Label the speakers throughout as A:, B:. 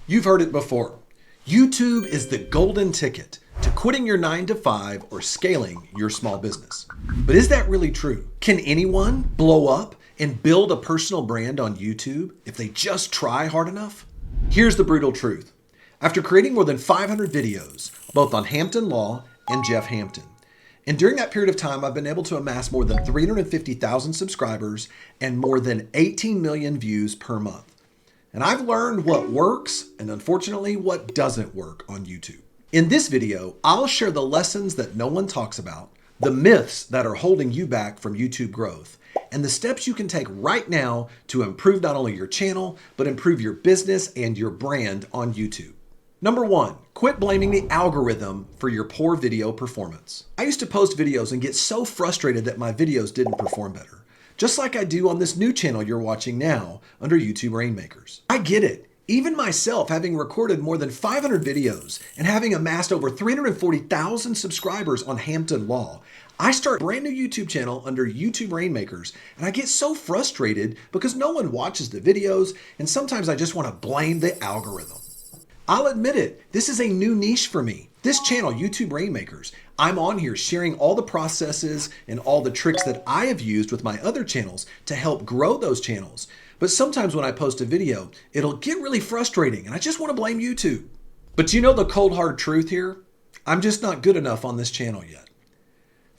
A: You've heard it before. YouTube is the golden ticket to quitting your 9 to 5 or scaling your small business. But is that really true? Can anyone blow up and build a personal brand on YouTube if they just try hard enough? Here's the brutal truth. After creating more than 500 videos, both on Hampton Law and Jeff Hampton, and during that period of time, I've been able to amass more than 350,000 subscribers and more than 18 million views per month. And I've learned what works and unfortunately what doesn't work on YouTube. In this video, I'll share the lessons that no one talks about, the myths that are holding you back from YouTube growth, and the steps you can take right now to improve not only your channel, but improve your business and your brand on YouTube. Number 1, quit blaming the algorithm for your poor video performance. I used to post videos and get so frustrated that my videos didn't perform better. Just like I do on this new channel you're watching now under YouTube Rainmakers. I get it. Even myself, having recorded more than 500 videos and having amassed over 340,000 subscribers on Hampton Law, I start a brand new YouTube channel under YouTube Rainmakers, and I get so frustrated because no one watches the videos, and sometimes I just want to blame the algorithm. I'll admit it, this is a new niche for me. This channel, YouTube Rainmakers, I'm on here sharing all the processes and all the tricks that I have used with my other channels to help grow those channels. But sometimes when I post a video, it'll get really frustrating and I just want to blame YouTube. But you know the cold hard truth here? I'm just not good enough on this channel yet.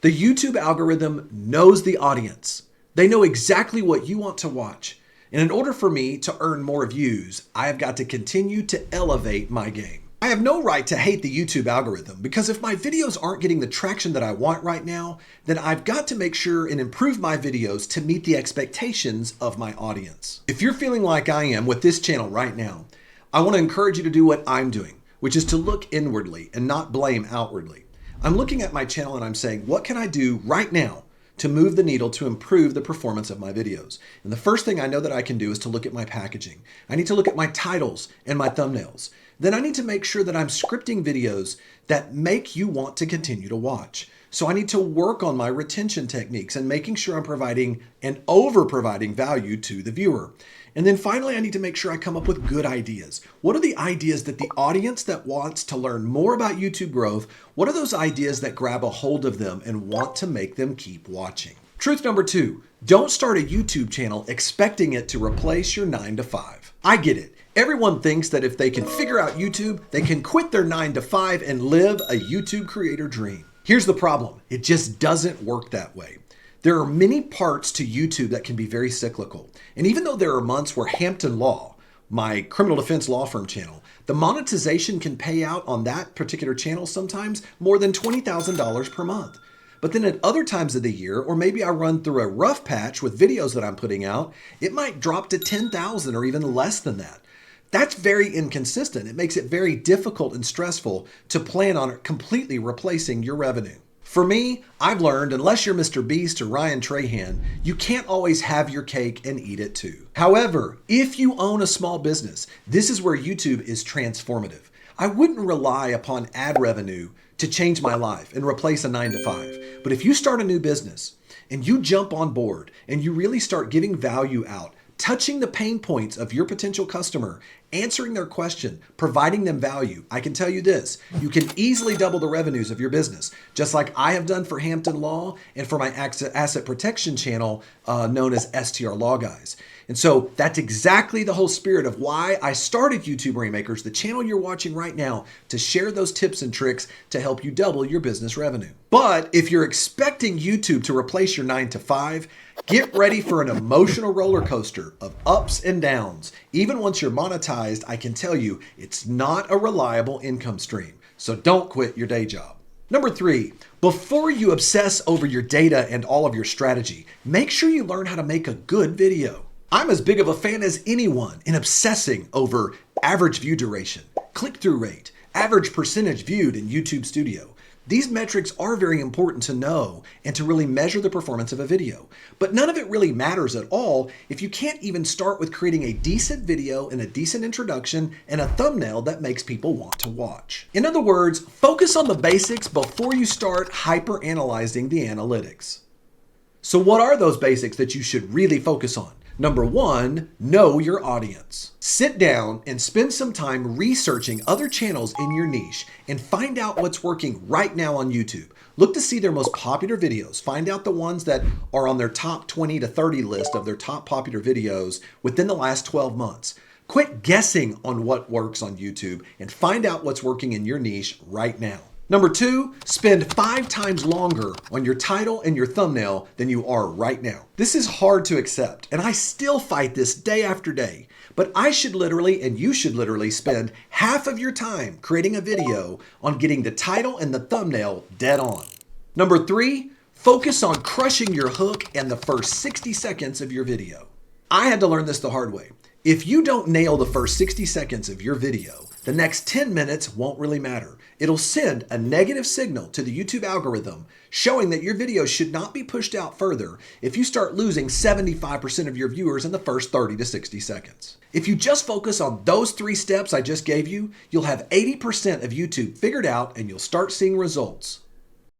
A: The YouTube algorithm knows the audience. They know exactly what you want to watch. And in order for me to earn more views, I have got to continue to elevate my game. I have no right to hate the YouTube algorithm because if my videos aren't getting the traction that I want right now, then I've got to make sure and improve my videos to meet the expectations of my audience. If you're feeling like I am with this channel right now, I want to encourage you to do what I'm doing, which is to look inwardly and not blame outwardly. I'm looking at my channel and I'm saying, what can I do right now to move the needle to improve the performance of my videos? And the first thing I know that I can do is to look at my packaging. I need to look at my titles and my thumbnails. Then I need to make sure that I'm scripting videos that make you want to continue to watch. So I need to work on my retention techniques and making sure I'm providing and over-providing value to the viewer. And then finally, I need to make sure I come up with good ideas. What are the ideas that the audience that wants to learn more about YouTube growth, what are those ideas that grab a hold of them and want to make them keep watching? Truth number 2, don't start a YouTube channel expecting it to replace your 9 to 5. I get it. Everyone thinks that if they can figure out YouTube, they can quit their 9 to 5 and live a YouTube creator dream. Here's the problem. It just doesn't work that way. There are many parts to YouTube that can be very cyclical. And even though there are months where Hampton Law, my criminal defense law firm channel, the monetization can pay out on that particular channel sometimes more than $20,000 per month. But then at other times of the year, or maybe I run through a rough patch with videos that I'm putting out, it might drop to $10,000 or even less than that. That's very inconsistent. It makes it very difficult and stressful to plan on completely replacing your revenue. For me, I've learned unless you're Mr. Beast or Ryan Trahan, you can't always have your cake and eat it too. However, if you own a small business, this is where YouTube is transformative. I wouldn't rely upon ad revenue to change my life and replace a 9 to 5. But if you start a new business and you jump on board and you really start giving value out, touching the pain points of your potential customer, answering their question, providing them value, I can tell you this, you can easily double the revenues of your business, just like I have done for Hampton Law and for my asset protection channel known as STR Law Guys. And so that's exactly the whole spirit of why I started YouTube Rainmakers, the channel you're watching right now, to share those tips and tricks to help you double your business revenue. But if you're expecting YouTube to replace your 9 to 5, get ready for an emotional roller coaster of ups and downs. Even once you're monetized, I can tell you it's not a reliable income stream. So don't quit your day job. Number 3, before you obsess over your data and all of your strategy, make sure you learn how to make a good video. I'm as big of a fan as anyone in obsessing over average view duration, click-through rate, average percentage viewed in YouTube Studio. These metrics are very important to know and to really measure the performance of a video. But none of it really matters at all if you can't even start with creating a decent video and a decent introduction and a thumbnail that makes people want to watch. In other words, focus on the basics before you start hyper-analyzing the analytics. So what are those basics that you should really focus on? Number one, know your audience. Sit down and spend some time researching other channels in your niche and find out what's working right now on YouTube. Look to see their most popular videos. Find out the ones that are on their top 20 to 30 list of their top popular videos within the last 12 months. Quit guessing on what works on YouTube and find out what's working in your niche right now. Number two, spend 5 times longer on your title and your thumbnail than you are right now. This is hard to accept, and I still fight this day after day, but I should literally, and you should literally, spend half of your time creating a video on getting the title and the thumbnail dead on. Number three, focus on crushing your hook and the first 60 seconds of your video. I had to learn this the hard way. If you don't nail the first 60 seconds of your video, the next 10 minutes won't really matter. It'll send a negative signal to the YouTube algorithm showing that your video should not be pushed out further if you start losing 75% of your viewers in the first 30 to 60 seconds. If you just focus on those 3 steps I just gave you, you'll have 80% of YouTube figured out and you'll start seeing results